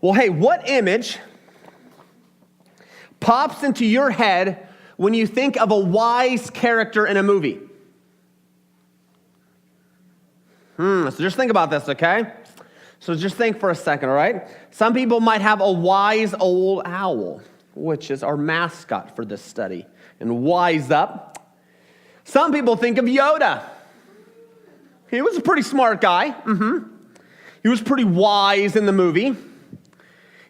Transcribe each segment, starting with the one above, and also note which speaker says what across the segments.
Speaker 1: Well, hey, what image pops into your head when you think of a wise character in a movie? So just think about this, okay? So just think for a second, all right? Some people might have a wise old owl, which is our mascot for this study, and wise up. Some people think of Yoda. He was a pretty smart guy. He was pretty wise in the movie,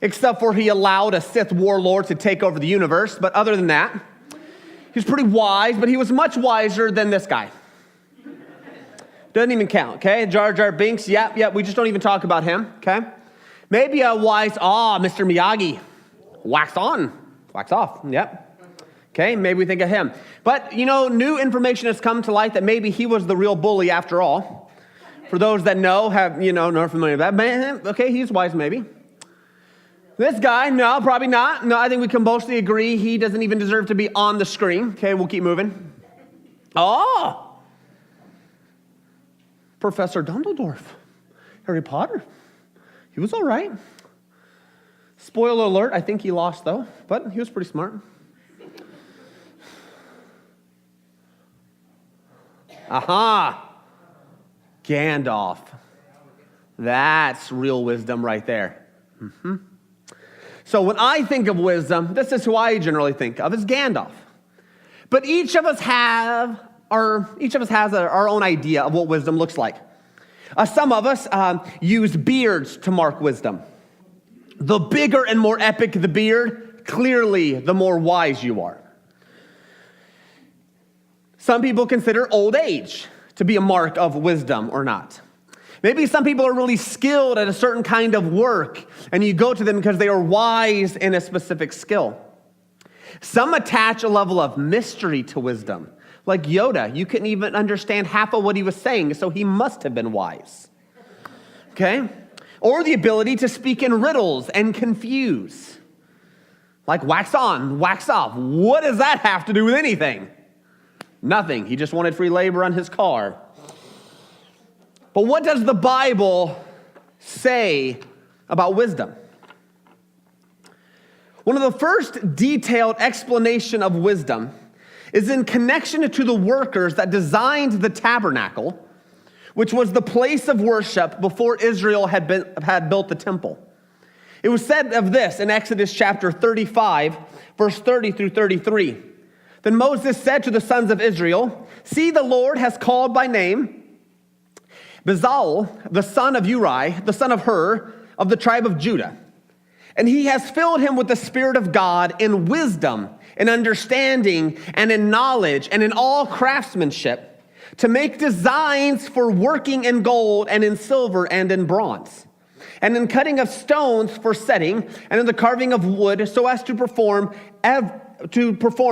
Speaker 1: except for he allowed a Sith warlord to take over the universe. But other than that, he was pretty wise, but he was much wiser than this guy. Doesn't even count, okay? Jar Jar Binks, yep, we just don't even talk about him, okay? Maybe a wise, Mr. Miyagi, wax on, wax off, yep. Okay, maybe we think of him. But, new information has come to light that maybe he was the real bully after all. For those that know, are familiar with that. Man, okay, he's wise maybe. This guy, no, probably not. No, I think we can mostly agree he doesn't even deserve to be on the screen. Okay, we'll keep moving. Professor Dumbledore, Harry Potter. He was all right. Spoiler alert, I think he lost though, but he was pretty smart. Gandalf. That's real wisdom right there. So when I think of wisdom, this is who I generally think of as Gandalf. But each of us has our own idea of what wisdom looks like. Some of us use beards to mark wisdom. The bigger and more epic the beard, clearly the more wise you are. Some people consider old age to be a mark of wisdom or not. Maybe some people are really skilled at a certain kind of work, and you go to them because they are wise in a specific skill. Some attach a level of mystery to wisdom. Like Yoda, you couldn't even understand half of what he was saying, so he must have been wise. Okay? Or the ability to speak in riddles and confuse. Like wax on, wax off. What does that have to do with anything? Nothing. He just wanted free labor on his car. But what does the Bible say about wisdom? One of the first detailed explanation of wisdom is in connection to the workers that designed the tabernacle, which was the place of worship before Israel had built the temple. It was said of this in Exodus chapter 35, verse 30 through 33. Then Moses said to the sons of Israel, "See, the Lord has called by name Bezalel, the son of Uri, the son of Hur, of the tribe of Judah. And he has filled him with the Spirit of God in wisdom, in understanding, and in knowledge, and in all craftsmanship, to make designs for working in gold, and in silver, and in bronze, and in cutting of stones for setting, and in the carving of wood, so as to perform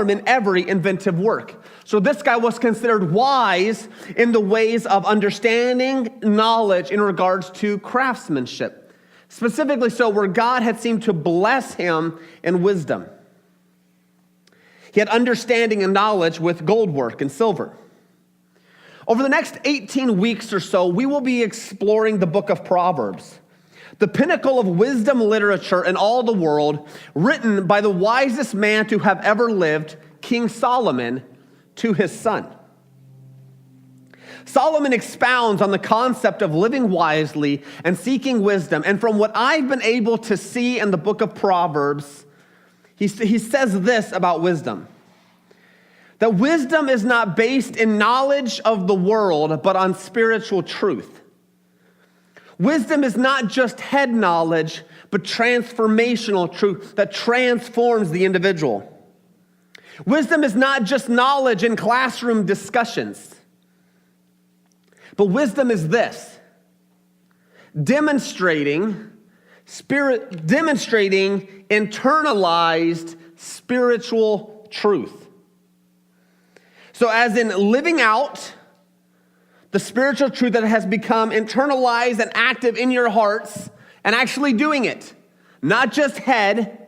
Speaker 1: in every inventive work." So this guy was considered wise in the ways of understanding, knowledge in regards to craftsmanship. Specifically so where God had seemed to bless him in wisdom. He had understanding and knowledge with gold work and silver. Over the next 18 weeks or so, we will be exploring the book of Proverbs, the pinnacle of wisdom literature in all the world, written by the wisest man to have ever lived, King Solomon, to his son. Solomon expounds on the concept of living wisely and seeking wisdom. And from what I've been able to see in the book of Proverbs, he says this about wisdom: that wisdom is not based in knowledge of the world, but on spiritual truth. Wisdom is not just head knowledge, but transformational truth that transforms the individual. Wisdom is not just knowledge in classroom discussions, but wisdom is this: demonstrating internalized spiritual truth. So as in living out the spiritual truth that has become internalized and active in your hearts, and actually doing it. Not just head,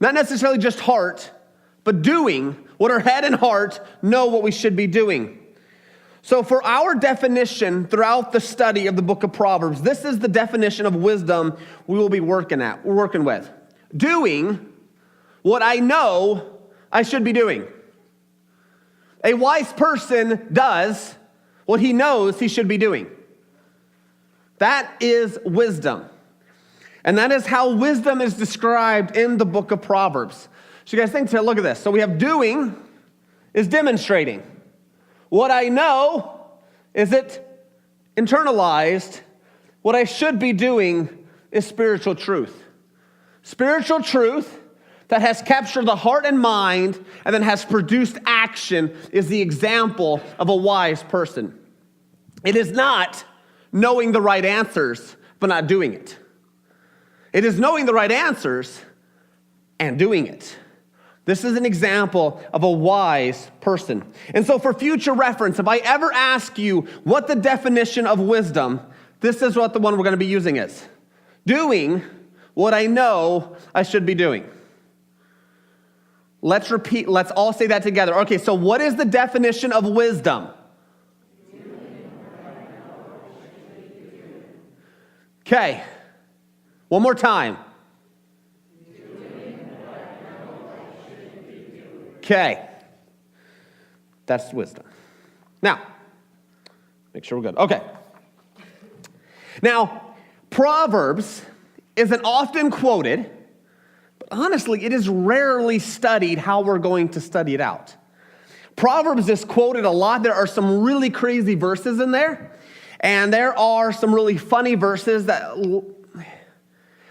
Speaker 1: not necessarily just heart, but doing what our head and heart know what we should be doing. So for our definition throughout the study of the book of Proverbs, this is the definition of wisdom we will be working with. Doing what I know I should be doing. A wise person does what he knows he should be doing. That is wisdom. And that is how wisdom is described in the book of Proverbs. So you guys think, look at this. So we have doing is demonstrating. What I know, is it internalized? What I should be doing is spiritual truth. Spiritual truth that has captured the heart and mind and then has produced action is the example of a wise person. It is not knowing the right answers, but not doing it. It is knowing the right answers and doing it. This is an example of a wise person. And so for future reference, if I ever ask you what the definition of wisdom, this is what the one we're going to be using is. Doing what I know I should be doing. Let's all say that together. Okay, so what is the definition of wisdom? Okay, one more time. Okay, that's wisdom. Now, make sure we're good. Okay. Now, Proverbs isn't often quoted, but honestly, it is rarely studied how we're going to study it out. Proverbs is quoted a lot. There are some really crazy verses in there, and there are some really funny verses that,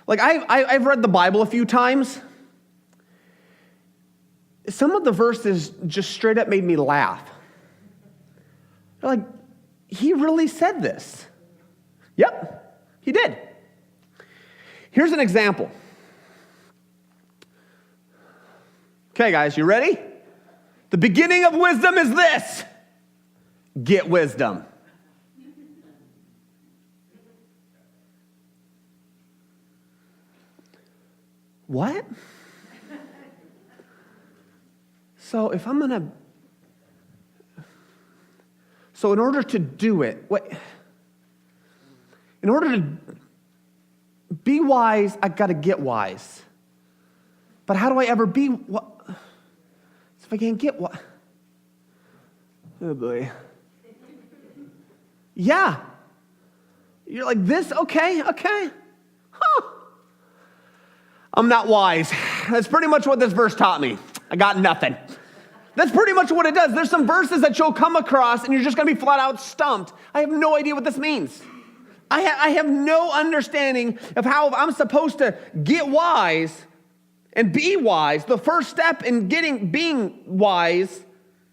Speaker 1: like I've read the Bible a few times. Some of the verses just straight up made me laugh. They're like, he really said this. Yep, he did. Here's an example. Okay, guys, you ready? The beginning of wisdom is this. Get wisdom. What? So if I'm going to, so in order to do it, in order to be wise, I got to get wise. But how do I ever be, so if I can't get what? Oh boy. Yeah. You're like this, okay. Huh. I'm not wise. That's pretty much what this verse taught me. I got nothing. That's pretty much what it does. There's some verses that you'll come across and you're just going to be flat out stumped. I have no idea what this means. I have no understanding of how I'm supposed to get wise and be wise. The first step in being wise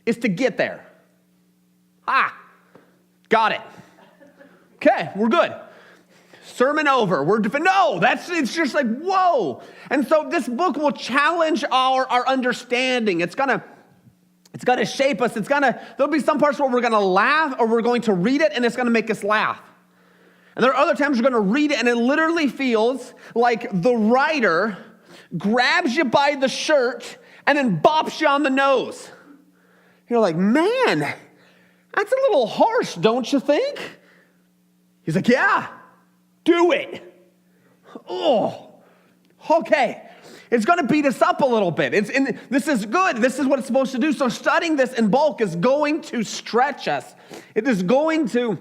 Speaker 1: is to get there. Got it. Okay, we're good. Sermon over. It's just like, whoa. And so this book will challenge our understanding. It's gonna shape us. There'll be some parts where we're gonna laugh or we're going to read it and it's gonna make us laugh. And there are other times you're gonna read it and it literally feels like the writer grabs you by the shirt and then bops you on the nose. You're like, man, that's a little harsh, don't you think? He's like, yeah. Do it. Oh, okay. It's going to beat us up a little bit. This is good. This is what it's supposed to do. So studying this in bulk is going to stretch us. It is going to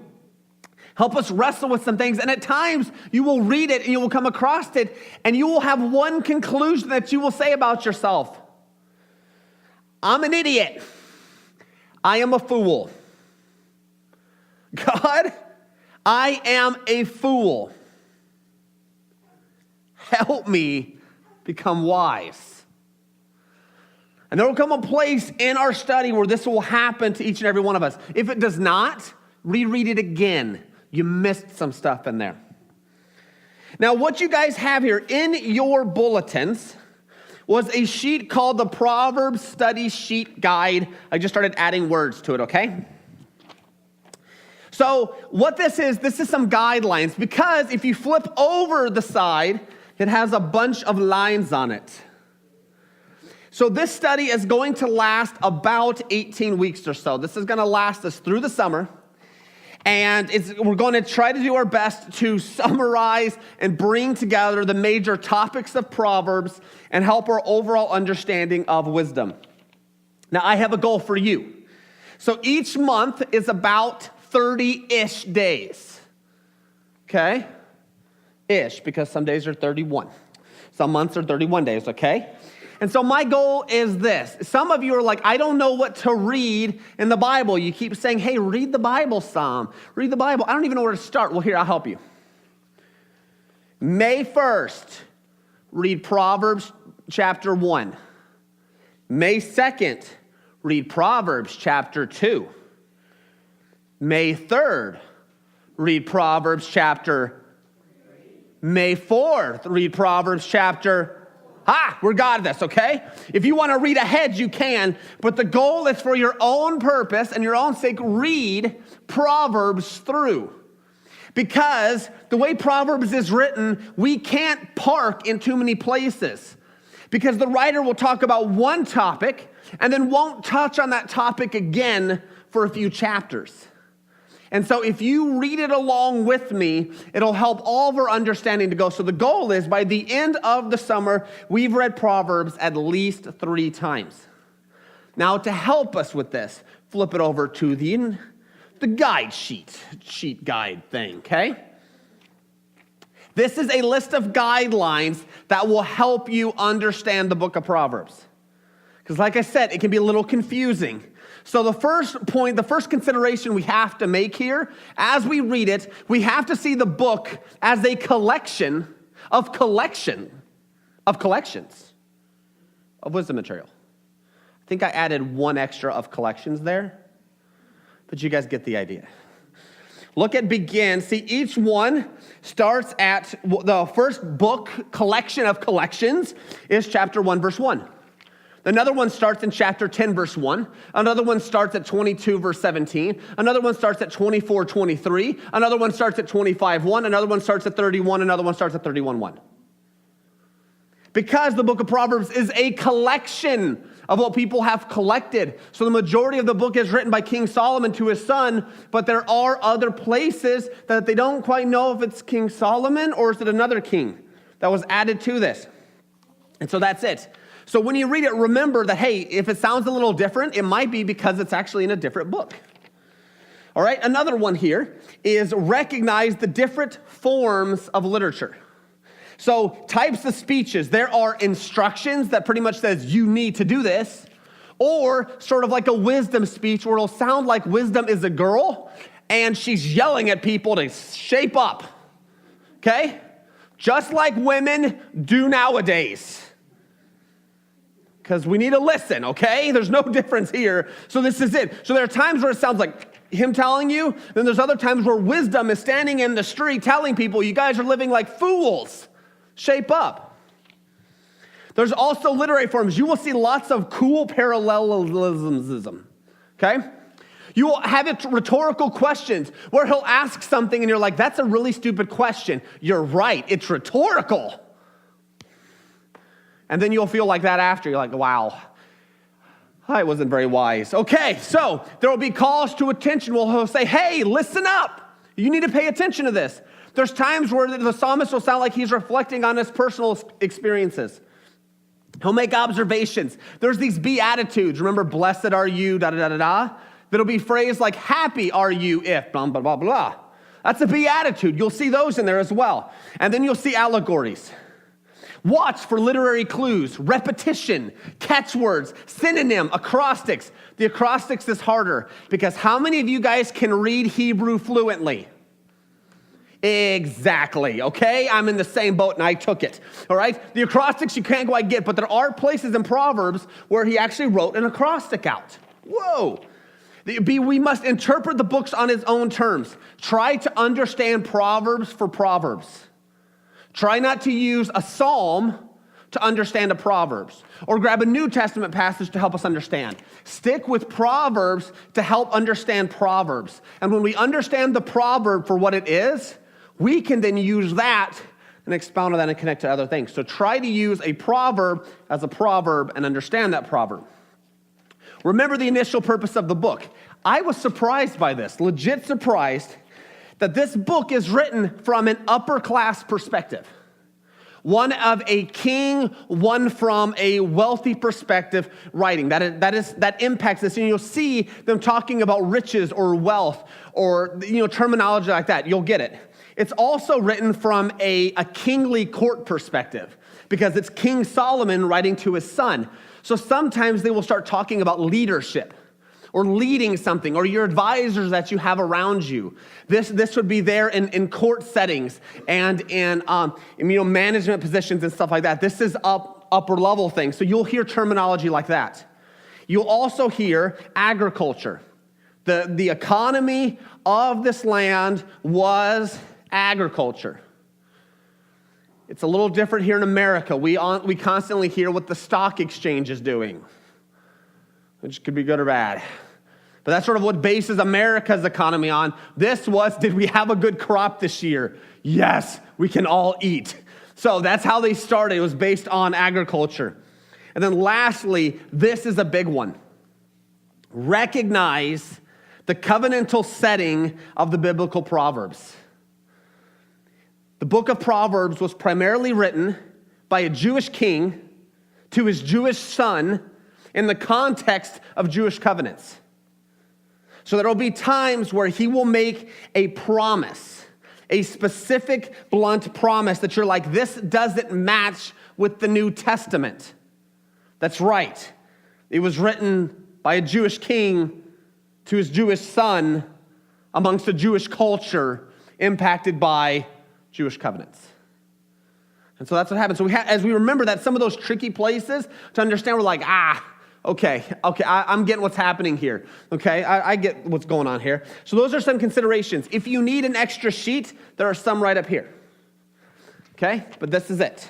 Speaker 1: help us wrestle with some things. And at times, you will read it and you will come across it and you will have one conclusion that you will say about yourself. I'm an idiot. I am a fool. God, I am a fool. Help me become wise. And there will come a place in our study where this will happen to each and every one of us. If it does not, reread it again. You missed some stuff in there. Now, what you guys have here in your bulletins was a sheet called the Proverbs Study Sheet Guide. I just started adding words to it, okay? So what this is some guidelines, because if you flip over the side, it has a bunch of lines on it. So this study is going to last about 18 weeks or so. This is going to last us through the summer. And we're going to try to do our best to summarize and bring together the major topics of Proverbs and help our overall understanding of wisdom. Now, I have a goal for you. So each month is about 30-ish days. Okay? Ish, because some days are 31. Some months are 31 days, okay? And so my goal is this. Some of you are like, I don't know what to read in the Bible. You keep saying, hey, read the Bible some. Read the Bible. I don't even know where to start. Well, here, I'll help you. May 1st, read Proverbs chapter 1. May 2nd, read Proverbs chapter 2. May 3rd, read Proverbs chapter. May 4th, read Proverbs chapter. We're got this, okay? If you want to read ahead, you can, but the goal is for your own purpose and your own sake, read Proverbs through. Because the way Proverbs is written, we can't park in too many places. Because the writer will talk about one topic and then won't touch on that topic again for a few chapters. And so if you read it along with me, it'll help all of our understanding to go. So the goal is by the end of the summer, we've read Proverbs at least 3 times. Now to help us with this, flip it over to the guide sheet guide thing, okay? This is a list of guidelines that will help you understand the book of Proverbs. Because like I said, it can be a little confusing. So the first point, the first consideration we have to make here, as we read it, we have to see the book as a collection of collections of wisdom material. I think I added one extra of collections there, but you guys get the idea. Look at begin. See, each one starts at the first book collection of collections is chapter 1, verse 1. Another one starts in chapter 10, verse 1. Another one starts at 22, verse 17. Another one starts at 24, 23. Another one starts at 25, 1. Another one starts at 31. Another one starts at 31, 1. Because the book of Proverbs is a collection of what people have collected. So the majority of the book is written by King Solomon to his son, but there are other places that they don't quite know if it's King Solomon or is it another king that was added to this. And so that's it. So when you read it, remember that, hey, if it sounds a little different, it might be because it's actually in a different book. All right, another one here is recognize the different forms of literature. So types of speeches, there are instructions that pretty much says you need to do this, or sort of like a wisdom speech where it'll sound like wisdom is a girl and she's yelling at people to shape up, okay? Just like women do nowadays. Because we need to listen, okay? There's no difference here. So this is it. So there are times where it sounds like him telling you, then there's other times where wisdom is standing in the street telling people, you guys are living like fools. Shape up. There's also literary forms. You will see lots of cool parallelism, okay? You will have it rhetorical questions where he'll ask something and you're like, that's a really stupid question. You're right, it's rhetorical. And then you'll feel like that after. You're like, wow, I wasn't very wise. Okay, so there will be calls to attention where he'll say, hey, listen up. You need to pay attention to this. There's times where the psalmist will sound like he's reflecting on his personal experiences. He'll make observations. There's these beatitudes. Remember, blessed are you, da-da-da-da-da. That'll be phrased like, happy are you if, blah, blah, blah, blah. That's a beatitude. You'll see those in there as well. And then you'll see allegories. Watch for literary clues, repetition, catchwords, synonym, acrostics. The acrostics is harder because how many of you guys can read Hebrew fluently? Exactly, okay? I'm in the same boat and I took it, all right? The acrostics you can't quite get, but there are places in Proverbs where he actually wrote an acrostic out. Whoa. We must interpret the books on his own terms. Try to understand Proverbs for Proverbs. Try not to use a psalm to understand a Proverbs, or grab a New Testament passage to help us understand. Stick with Proverbs to help understand Proverbs. And when we understand the proverb for what it is, we can then use that and expound on that and connect to other things. So try to use a proverb as a proverb and understand that proverb. Remember the initial purpose of the book. I was surprised by this, legit surprised, that this book is written from an upper class perspective. One of a king, one from a wealthy perspective writing. That impacts this. And you'll see them talking about riches or wealth or terminology like that. You'll get it. It's also written from a kingly court perspective because it's King Solomon writing to his son. So sometimes they will start talking about leadership or leading something, or your advisors that you have around you. This would be there in court settings and in management positions and stuff like that. This is upper level things. So you'll hear terminology like that. You'll also hear agriculture. The economy of this land was agriculture. It's a little different here in America. We constantly hear what the stock exchange is doing, which could be good or bad. But that's sort of what bases America's economy on. This was, did we have a good crop this year? Yes, we can all eat. So that's how they started. It was based on agriculture. And then lastly, this is a big one. Recognize the covenantal setting of the biblical Proverbs. The book of Proverbs was primarily written by a Jewish king to his Jewish son in the context of Jewish covenants. So there will be times where he will make a promise, a specific, blunt promise that you're like, this doesn't match with the New Testament. That's right. It was written by a Jewish king to his Jewish son amongst a Jewish culture impacted by Jewish covenants. And so that's what happens. So as we remember that, some of those tricky places to understand, we're like, okay, I'm getting what's happening here. Okay, I get what's going on here. So those are some considerations. If you need an extra sheet, there are some right up here. Okay, but this is it.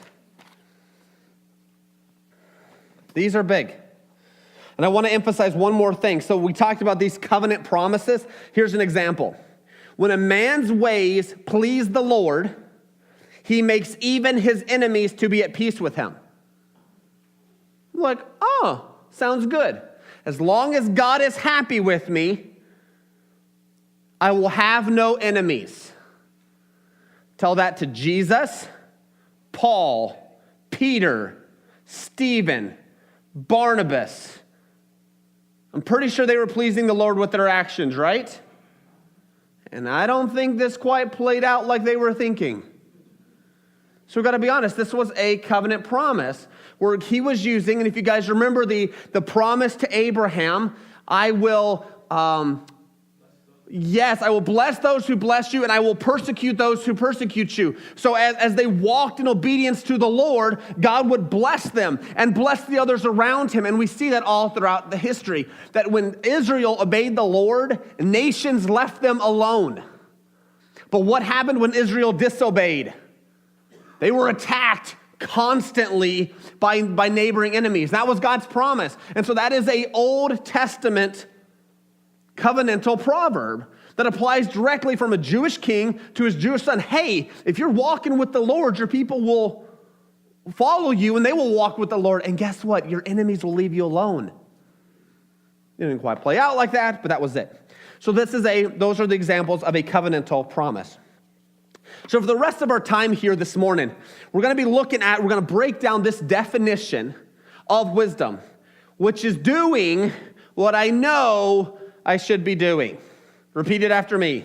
Speaker 1: These are big. And I want to emphasize one more thing. So we talked about these covenant promises. Here's an example. When a man's ways please the Lord, he makes even his enemies to be at peace with him. I'm like, sounds good. As long as God is happy with me, I will have no enemies. Tell that to Jesus, Paul, Peter, Stephen, Barnabas. I'm pretty sure they were pleasing the Lord with their actions, right? And I don't think this quite played out like they were thinking. So we've got to be honest, this was a covenant promise where he was using, and if you guys remember the promise to Abraham, I will bless those who bless you, and I will persecute those who persecute you. So as they walked in obedience to the Lord, God would bless them and bless the others around him. And we see that all throughout the history, that when Israel obeyed the Lord, nations left them alone. But what happened when Israel disobeyed? They were attacked constantly by neighboring enemies. That was God's promise. And so that is an Old Testament covenantal proverb that applies directly from a Jewish king to his Jewish son. Hey, if you're walking with the Lord, your people will follow you and they will walk with the Lord. And guess what? Your enemies will leave you alone. It didn't quite play out like that, but that was it. So those are the examples of a covenantal promise. So for the rest of our time here this morning, we're going to break down this definition of wisdom, which is doing what I know I should be doing. Repeat it after me.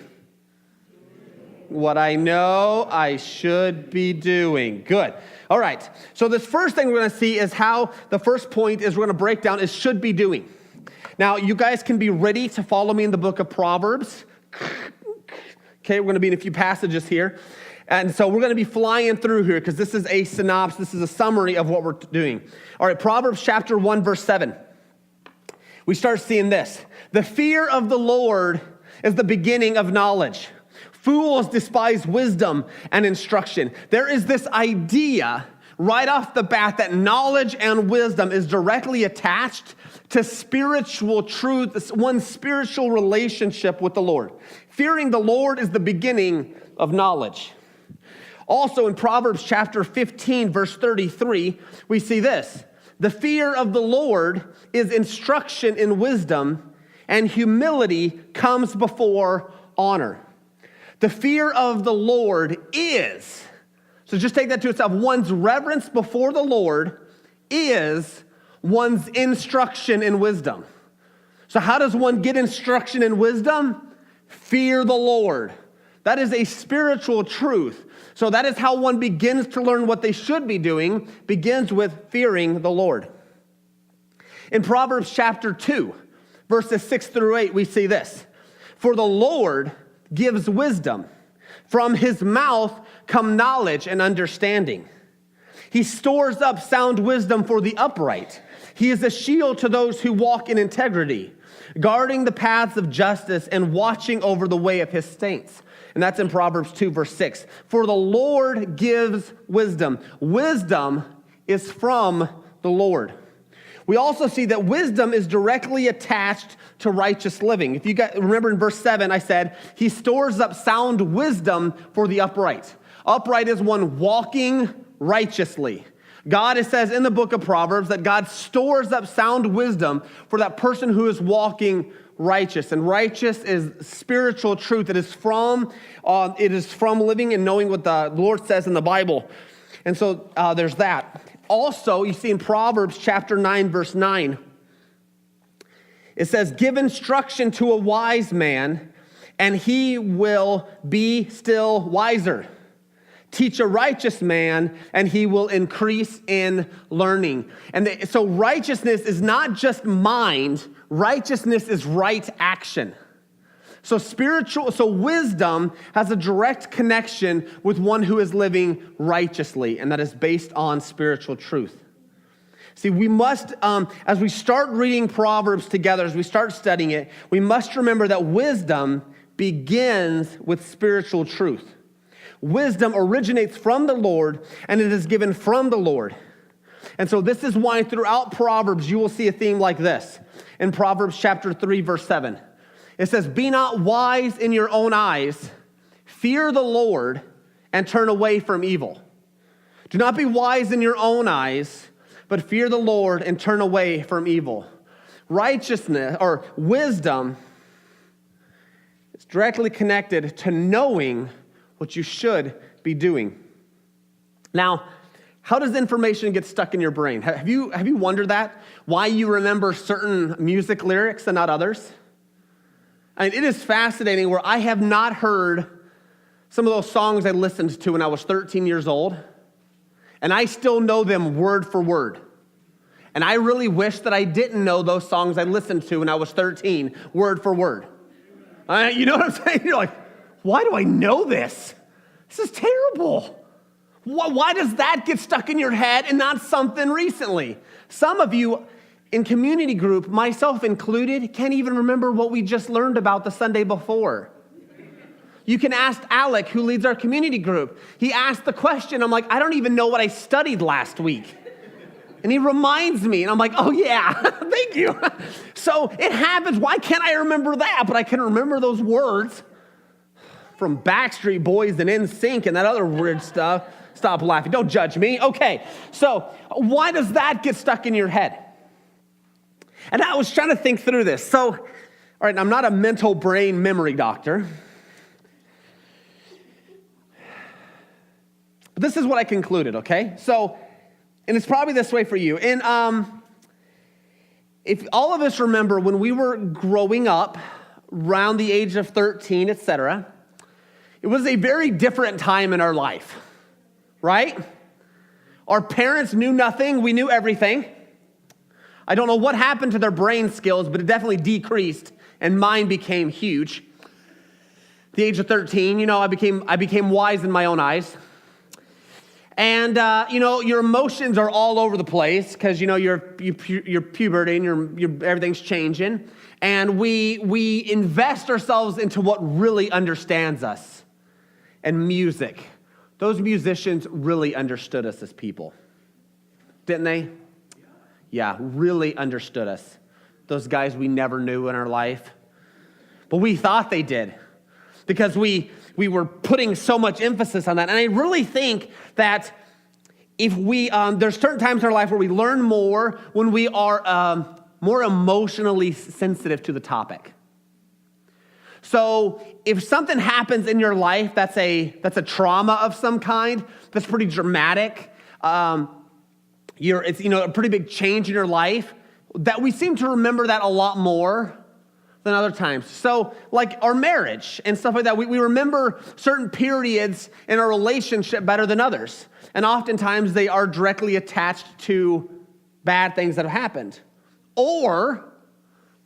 Speaker 1: What I know I should be doing. Good. All right. So this first thing we're going to see is how the first point is we're going to break down is should be doing. Now, you guys can be ready to follow me in the book of Proverbs. Okay, we're going to be in a few passages here. And so we're going to be flying through here because this is a synopsis, this is a summary of what we're doing. All right, Proverbs chapter 1, verse 7. We start seeing this. The fear of the Lord is the beginning of knowledge. Fools despise wisdom and instruction. There is this idea right off the bat that knowledge and wisdom is directly attached to spiritual truth, one's spiritual relationship with the Lord. Fearing the Lord is the beginning of knowledge. Also in Proverbs chapter 15, verse 33, we see this. The fear of the Lord is instruction in wisdom, and humility comes before honor. The fear of the Lord is, so just take that to itself, one's reverence before the Lord is one's instruction in wisdom. So how does one get instruction in wisdom? Fear the Lord. That is a spiritual truth. So that is how one begins to learn what they should be doing, begins with fearing the Lord. In Proverbs chapter 2, verses 6 through 8, we see this. For the Lord gives wisdom. From his mouth come knowledge and understanding. He stores up sound wisdom for the upright. He is a shield to those who walk in integrity, guarding the paths of justice and watching over the way of his saints. And that's in Proverbs 2, verse 6. For the Lord gives wisdom. Wisdom is from the Lord. We also see that wisdom is directly attached to righteous living. If you remember in verse 7, I said, he stores up sound wisdom for the upright. Upright is one walking righteously. God, it says in the book of Proverbs that God stores up sound wisdom for that person who is walking righteous. And righteous is spiritual truth. It is from living and knowing what the Lord says in the Bible. And so there's that. Also, you see in Proverbs chapter 9, verse 9, it says, give instruction to a wise man, and he will be still wiser. Teach a righteous man, and he will increase in learning. And so righteousness is not just mind, righteousness is right action. So wisdom has a direct connection with one who is living righteously, and that is based on spiritual truth. See, we must, as we start reading Proverbs together, as we start studying it, we must remember that wisdom begins with spiritual truth. Wisdom originates from the Lord, and it is given from the Lord. And so this is why throughout Proverbs, you will see a theme like this. In Proverbs chapter 3, verse 7. It says, be not wise in your own eyes, fear the Lord, and turn away from evil. Do not be wise in your own eyes, but fear the Lord and turn away from evil. Righteousness, or wisdom, is directly connected to knowing what you should be doing. Now, how does information get stuck in your brain? Have you wondered that? Why you remember certain music lyrics and not others? I mean, it is fascinating where I have not heard some of those songs I listened to when I was 13 years old, and I still know them word for word. And I really wish that I didn't know those songs I listened to when I was 13 word for word. You know what I'm saying? You're like, why do I know this? This is terrible. Why does that get stuck in your head and not something recently? Some of you in community group, myself included, can't even remember what we just learned about the Sunday before. You can ask Alec, who leads our community group. He asked the question, I'm like, I don't even know what I studied last week. And he reminds me, and I'm like, oh yeah, thank you. So it happens. Why can't I remember that? But I can remember those words from Backstreet Boys and NSYNC and that other weird stuff. Stop laughing. Don't judge me. Okay, so why does that get stuck in your head? And I was trying to think through this. So, all right, I'm not a mental brain memory doctor. But this is what I concluded, okay? So, and it's probably this way for you. And if all of us remember when we were growing up, around the age of 13, etc., it was a very different time in our life, right? Our parents knew nothing. We knew everything. I don't know what happened to their brain skills, but it definitely decreased, and mine became huge. At the age of 13, I became wise in my own eyes. And, your emotions are all over the place because, you're puberty and everything's changing. And we invest ourselves into what really understands us. And music. Those musicians really understood us as people. Didn't they? Yeah, really understood us. Those guys we never knew in our life. But we thought they did. because we were putting so much emphasis on that. And I really think that if there's certain times in our life where we learn more when we are more emotionally sensitive to the topic. So if something happens in your life that's a trauma of some kind, that's pretty dramatic, it's a pretty big change in your life, that we seem to remember that a lot more than other times. So like our marriage and stuff like that, we remember certain periods in our relationship better than others. And oftentimes they are directly attached to bad things that have happened. Or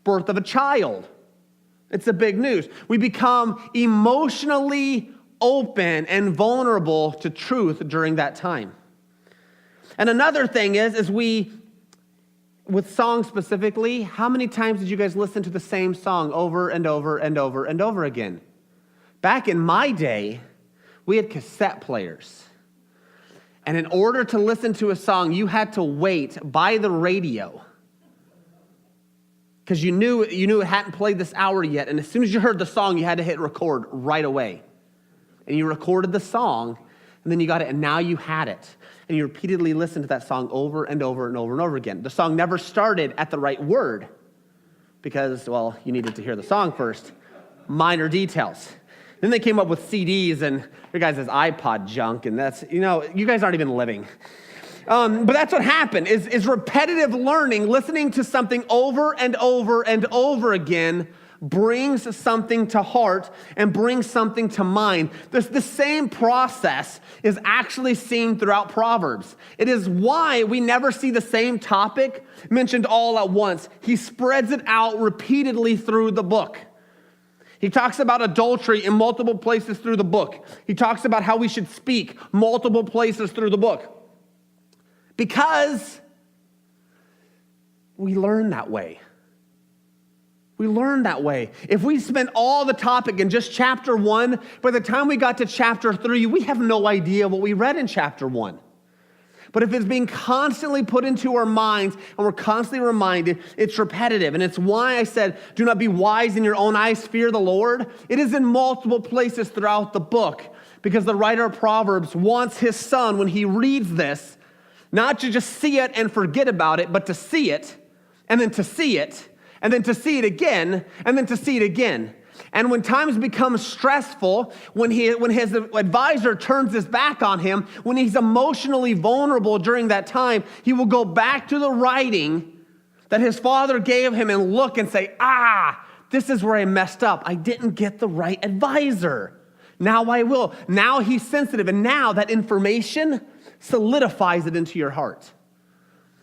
Speaker 1: birth of a child. It's a big news. We become emotionally open and vulnerable to truth during that time. And another thing is with songs specifically, how many times did you guys listen to the same song over and over and over and over again? Back in my day, we had cassette players. And in order to listen to a song, you had to wait by the radio. Because you knew it hadn't played this hour yet. And as soon as you heard the song, you had to hit record right away. And you recorded the song, and then you got it, and now you had it. And you repeatedly listened to that song over and over and over and over again. The song never started at the right word because, well, you needed to hear the song first. Minor details. Then they came up with CDs and your guys' iPod junk, and that's, you guys aren't even living. But that's what happened, is repetitive learning, listening to something over and over and over again brings something to heart and brings something to mind. The same process is actually seen throughout Proverbs. It is why we never see the same topic mentioned all at once. He spreads it out repeatedly through the book. He talks about adultery in multiple places through the book. He talks about how we should speak multiple places through the book. Because we learn that way. We learn that way. If we spent all the topic in just chapter 1, by the time we got to chapter 3, we have no idea what we read in chapter 1. But if it's being constantly put into our minds and we're constantly reminded, it's repetitive. And it's why I said, do not be wise in your own eyes, fear the Lord. It is in multiple places throughout the book because the writer of Proverbs wants his son, when he reads this, not to just see it and forget about it, but to see it, and then to see it, and then to see it again, and then to see it again. And when times become stressful, when his advisor turns his back on him, when he's emotionally vulnerable during that time, he will go back to the writing that his father gave him and look and say, this is where I messed up. I didn't get the right advisor. Now I will. Now he's sensitive, and now that information solidifies it into your heart.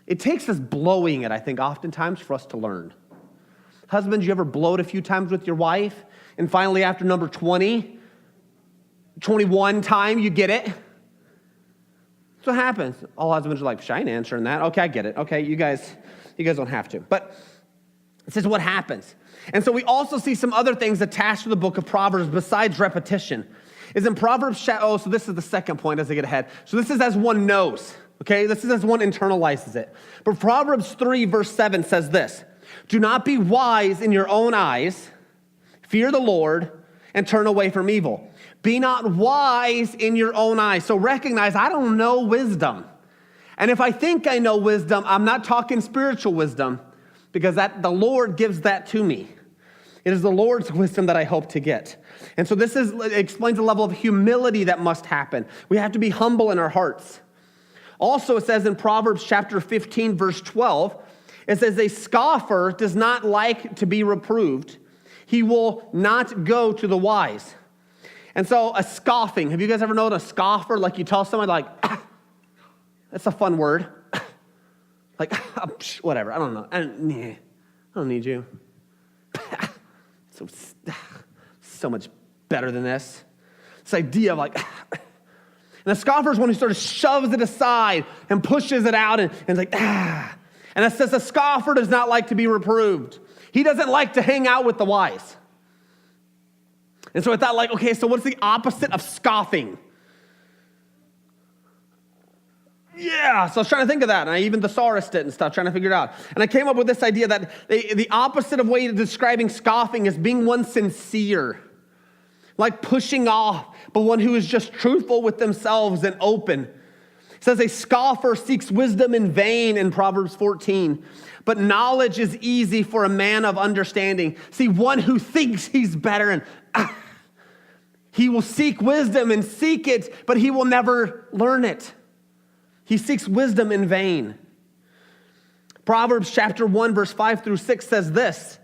Speaker 1: It takes us blowing it, I think, oftentimes for us to learn. Husbands, you ever blow it a few times with your wife, and finally after number 20, 21 time, you get it? That's what happens. All husbands are like, I ain't answering that. Okay, I get it. Okay, you guys don't have to. But this is what happens. And so we also see some other things attached to the book of Proverbs besides repetition. Is in Proverbs, so this is the second point as I get ahead. So this is as one knows, okay? This is as one internalizes it. But Proverbs 3 verse 7 says this, do not be wise in your own eyes, fear the Lord, and turn away from evil. Be not wise in your own eyes. So recognize, I don't know wisdom. And if I think I know wisdom, I'm not talking spiritual wisdom, because the Lord gives that to me. It is the Lord's wisdom that I hope to get. And so this explains the level of humility that must happen. We have to be humble in our hearts. Also, it says in Proverbs chapter 15, verse 12, it says, a scoffer does not like to be reproved. He will not go to the wise. And so a scoffing, have you guys ever known a scoffer? Like you tell someone like, that's a fun word. Like, whatever, I don't know. I don't need you. So much better than this. This idea of like, and a scoffer is one who sort of shoves it aside and pushes it out and it's like, And it says a scoffer does not like to be reproved. He doesn't like to hang out with the wise. And so I thought like, okay, so what's the opposite of scoffing? Yeah, so I was trying to think of that, and I even thesaurussed it and stuff, trying to figure it out. And I came up with this idea that the opposite of way of describing scoffing is being one sincere. like pushing off, but one who is just truthful with themselves and open. It says a scoffer seeks wisdom in vain in Proverbs 14, but knowledge is easy for a man of understanding. See, one who thinks he's better and he will seek wisdom and seek it, but he will never learn it. He seeks wisdom in vain. Proverbs chapter 1, verse 5 through 6 says this: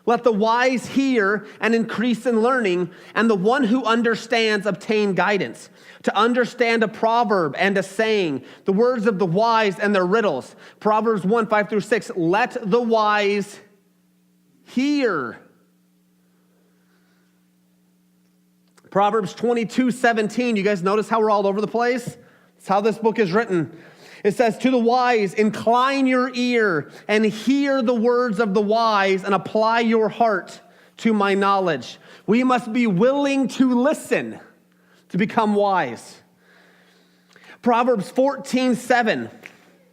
Speaker 1: let the wise hear and increase in learning, and the one who understands obtain guidance. To understand a proverb and a saying, the words of the wise and their riddles. Proverbs 1, 5 through 6, let the wise hear. Proverbs 22, 17, you guys notice how we're all over the place? It's how this book is written. It says, to the wise, incline your ear and hear the words of the wise and apply your heart to my knowledge. We must be willing to listen to become wise. Proverbs 14, 7.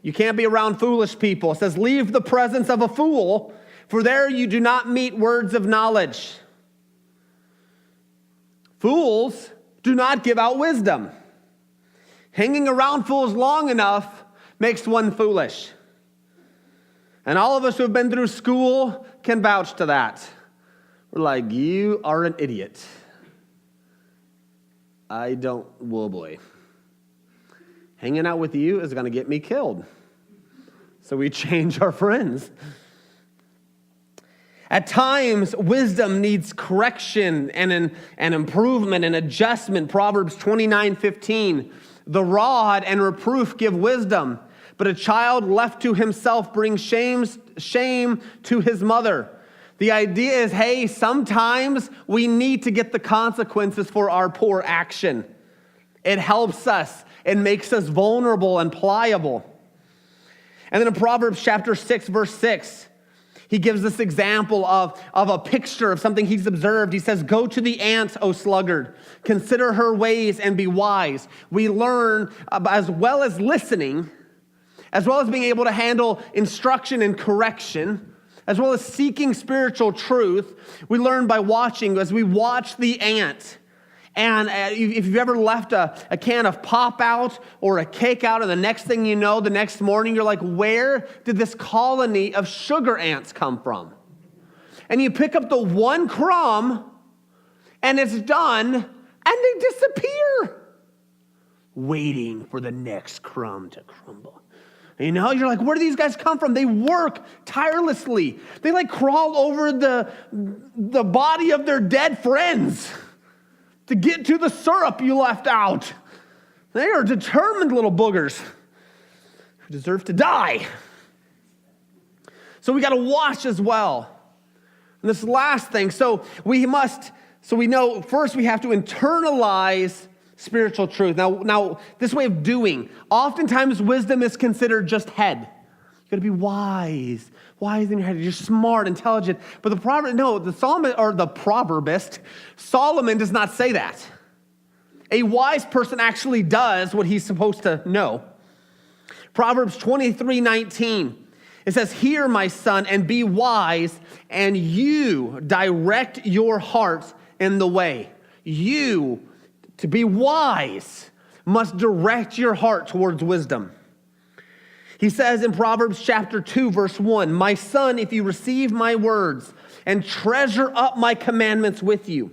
Speaker 1: You can't be around foolish people. It says, leave the presence of a fool, for there you do not meet words of knowledge. Fools do not give out wisdom. Hanging around fools long enough makes one foolish. And all of us who have been through school can vouch to that. We're like, you are an idiot. Oh boy. Hanging out with you is going to get me killed. So we change our friends. At times, wisdom needs correction and an improvement and adjustment. Proverbs 29:15. The rod and reproof give wisdom, but a child left to himself brings shame to his mother. The idea is, hey, sometimes we need to get the consequences for our poor action. It helps us. It makes us vulnerable and pliable. And then in Proverbs chapter 6, verse 6, he gives this example of a picture of something he's observed. He says, go to the ant, O sluggard. Consider her ways and be wise. We learn, as well as listening, as well as being able to handle instruction and correction, as well as seeking spiritual truth, we learn by watching, as we watch the ant. And if you've ever left a can of pop out or a cake out, and the next thing you know, the next morning, you're like, where did this colony of sugar ants come from? And you pick up the one crumb, and it's done, and they disappear, waiting for the next crumb to crumble. You know, you're like, where do these guys come from? They work tirelessly. They like crawl over the body of their dead friends to get to the syrup you left out. They are determined little boogers who deserve to die. So we got to watch as well. And this last thing, so we know first we have to internalize spiritual truth. Now, this way of doing, oftentimes wisdom is considered just head. You got to be wise in your head. You're smart, intelligent. But the proverbist, Solomon does not say that. A wise person actually does what he's supposed to know. Proverbs 23:19. It says, hear, my son, and be wise, and you direct your heart in the way. You, to be wise, must direct your heart towards wisdom. He says in Proverbs chapter 2, verse 1, my son, if you receive my words and treasure up my commandments with you,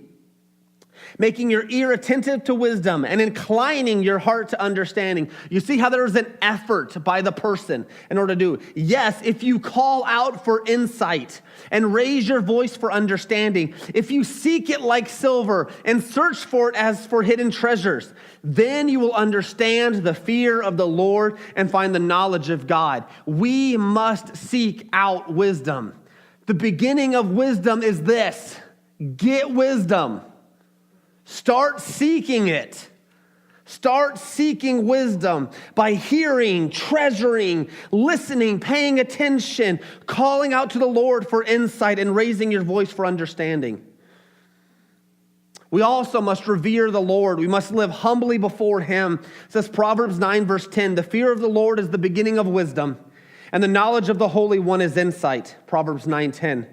Speaker 1: making your ear attentive to wisdom and inclining your heart to understanding. You see how there's an effort by the person in order to do. Yes, if you call out for insight and raise your voice for understanding, if you seek it like silver and search for it as for hidden treasures, then you will understand the fear of the Lord and find the knowledge of God. We must seek out wisdom. The beginning of wisdom is this: get wisdom. Start seeking it. Start seeking wisdom by hearing, treasuring, listening, paying attention, calling out to the Lord for insight, and raising your voice for understanding. We also must revere the Lord. We must live humbly before him. It says Proverbs 9, verse 10, the fear of the Lord is the beginning of wisdom, and the knowledge of the Holy One is insight. Proverbs 9:10.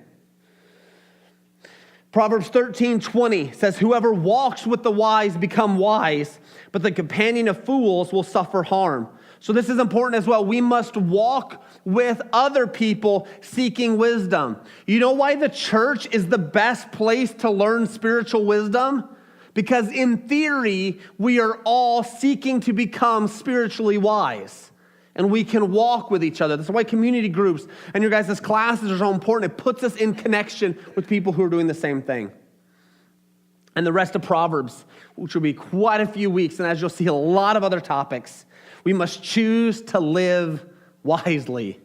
Speaker 1: Proverbs 13:20 says, whoever walks with the wise become wise, but the companion of fools will suffer harm. So this is important as well. We must walk with other people seeking wisdom. You know why the church is the best place to learn spiritual wisdom? Because in theory, we are all seeking to become spiritually wise. And we can walk with each other. That's why community groups and your guys' classes are so important. It puts us in connection with people who are doing the same thing. And the rest of Proverbs, which will be quite a few weeks, and as you'll see, a lot of other topics, we must choose to live wisely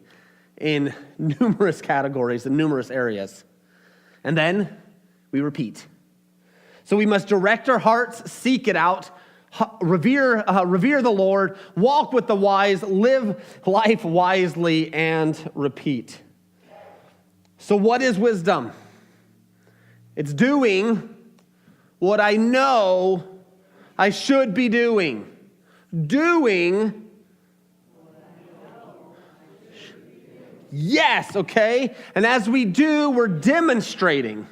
Speaker 1: in numerous categories and numerous areas. And then we repeat. So we must direct our hearts, seek it out, revere the Lord, walk with the wise, live life wisely, and repeat. So what is wisdom? It's doing what I know I should be doing. Yes, okay? And as we do, we're demonstrating.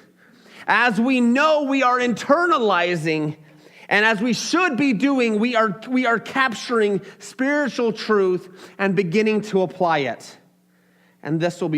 Speaker 1: As we know, we are internalizing. And as we should be doing, we are capturing spiritual truth and beginning to apply it. And this will be